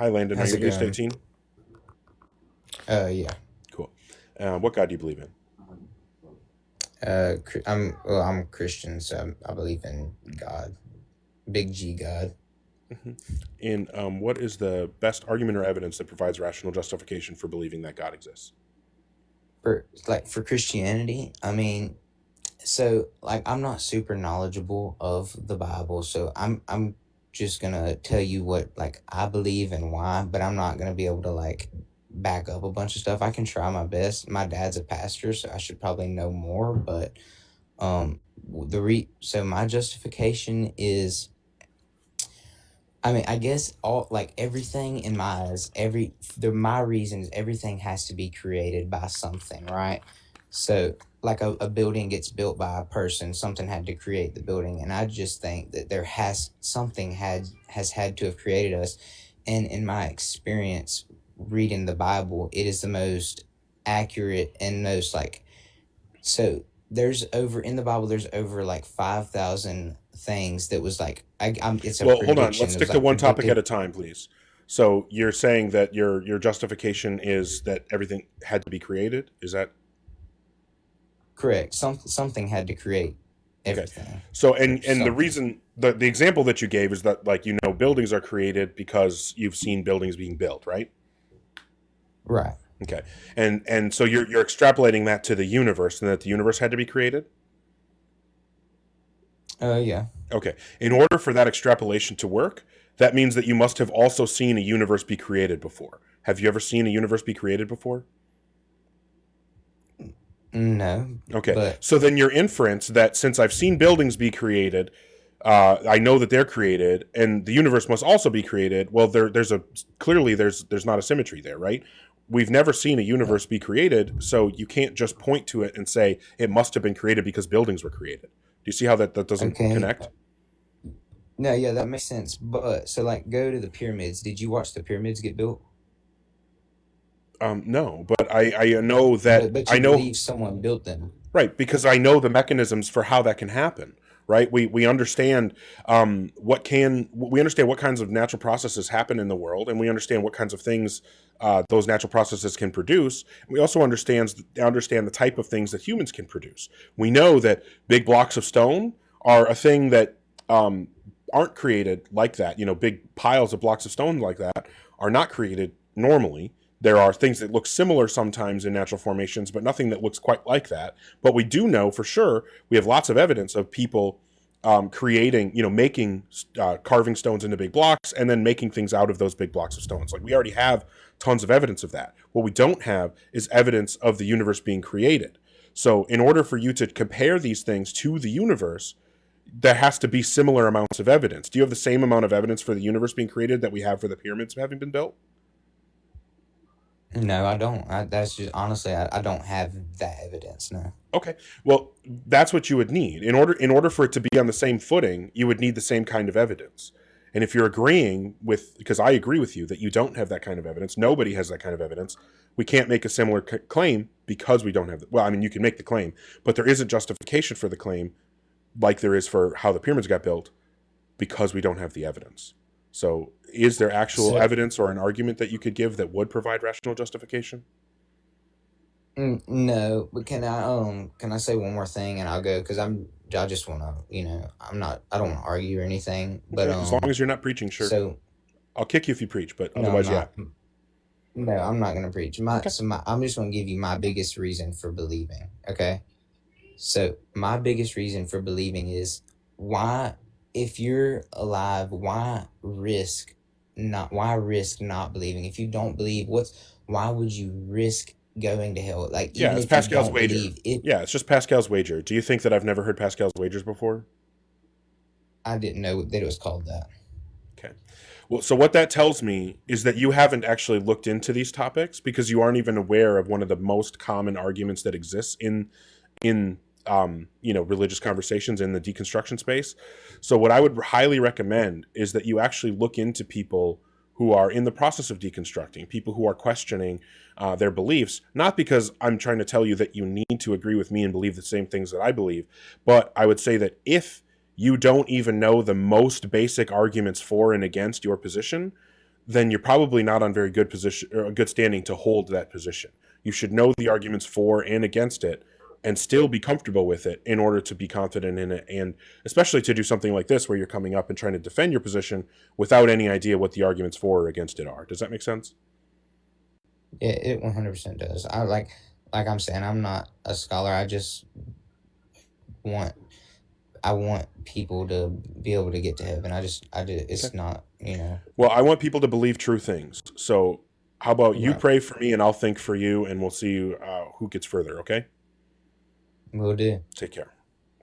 Hi, Landon. Are How's you it at least going? 18? Yeah. Cool. What God do you believe in? I'm Christian, so I believe in God, big G God. Hmm. And what is the best argument or evidence that provides rational justification for believing that God exists? For Christianity, I mean, so like I'm not super knowledgeable of the Bible, so I'm just gonna tell you what like I believe and why, but I'm not gonna be able to like back up a bunch of stuff. I can try my best. My dad's a pastor, so I should probably know more, but so my justification is, I mean, I guess all like everything in my eyes, my reasons, everything has to be created by something, right? So like a building gets built by a person, something had to create the building, and I just think that there has had to have created us, and in my experience reading the Bible, it is the most accurate and most like so there's over in the Bible there's over like 5,000 things that was like it's a Well, hold on. Let's prediction. It was stick to like one topic at predicted. a time, please. So you're saying that your justification is that everything had to be created? Is that Correct. Something had to create okay? everything So or and the something. reason the example that you gave is that like buildings are created because you've seen buildings being built, right? Right. Okay. And so you're extrapolating that to the universe and that the universe had to be created? Yeah. Okay. In order for that extrapolation to work, that means that you must have also seen a universe be created before. Have you ever seen a universe be created before? No, Okay. but So then your inference that since I've seen buildings be created, I know that they're created, and the universe must also be created. Well, there's a clearly there's not a symmetry there, right? We've never seen a uh, universe be created, so you can't just point to it and say it must have been created because buildings were created. Do you see how that doesn't okay. connect? No, yeah, that makes sense. But so like go to the pyramids. Did you watch the pyramids get built? No, but I know that But I you know believe someone built them. right because I know the mechanisms for how that can happen. Right, we understand we understand what kinds of natural processes happen in the world, and we understand what kinds of things those natural processes can produce. We also understand the type of things that humans can produce. We know that big blocks of stone are a thing that um, aren't created like that. Big piles of blocks of stone like that are not created normally. There are things that look similar sometimes in natural formations, but nothing that looks quite like that. But we do know for sure, we have lots of evidence of people creating, making, carving stones into big blocks and then making things out of those big blocks of stones. Like we already have tons of evidence of that. What we don't have is evidence of the universe being created. So, in order for you to compare these things to the universe, there has to be similar amounts of evidence. Do you have the same amount of evidence for the universe being created that we have for the pyramids having been built? No, I don't. That's just honestly, I don't have that evidence. No. Okay. Well, that's what you would need. In order for it to be on the same footing, you would need the same kind of evidence. And if you're agreeing with because I agree with you that you don't have that kind of evidence, nobody has that kind of evidence, we can't make a similar claim because we don't have well, I mean you can make the claim, but there isn't justification for the claim like there is for how the pyramids got built because we don't have the evidence. So, is there actual So evidence or an argument that you could give that would provide rational justification? No, but can I say one more thing and I'll go because I just want to I don't want to argue or anything, but Okay, as long as you're not preaching, sure. so I'll kick you if you preach, but no, I'm otherwise, yeah. not. No, I'm not gonna preach. Okay. I'm just gonna give you my biggest reason for believing. Okay, so my biggest reason for believing is why, if you're alive, why risk not believing? If you don't believe, why would you risk going to hell? Like Yeah, even it's if you Pascal's don't wager. believe it, Yeah, it's just Pascal's wager. Do you think that I've never heard Pascal's wagers before? I didn't know that it was called that. Okay. Well, so what that tells me is that you haven't actually looked into these topics because you aren't even aware of one of the most common arguments that exists in religious conversations in the deconstruction space. So what I would highly recommend is that you actually look into people who are in the process of deconstructing, people who are questioning their beliefs, not because I'm trying to tell you that you need to agree with me and believe the same things that I believe, but I would say that if you don't even know the most basic arguments for and against your position, then you're probably not on very good position or a good standing to hold that position. You should know the arguments for and against it and still be comfortable with it in order to be confident in it, and especially to do something like this where you're coming up and trying to defend your position without any idea what the arguments for or against it are. Does that make sense? Yeah, it 100% does. Like I'm saying, I'm not a scholar. Want I want people to be able to get to heaven. Okay. It's not, Well, I want people to believe true things. So how about you right. pray for me and I'll think for you, and we'll see who gets further. Okay. Will do. Take care.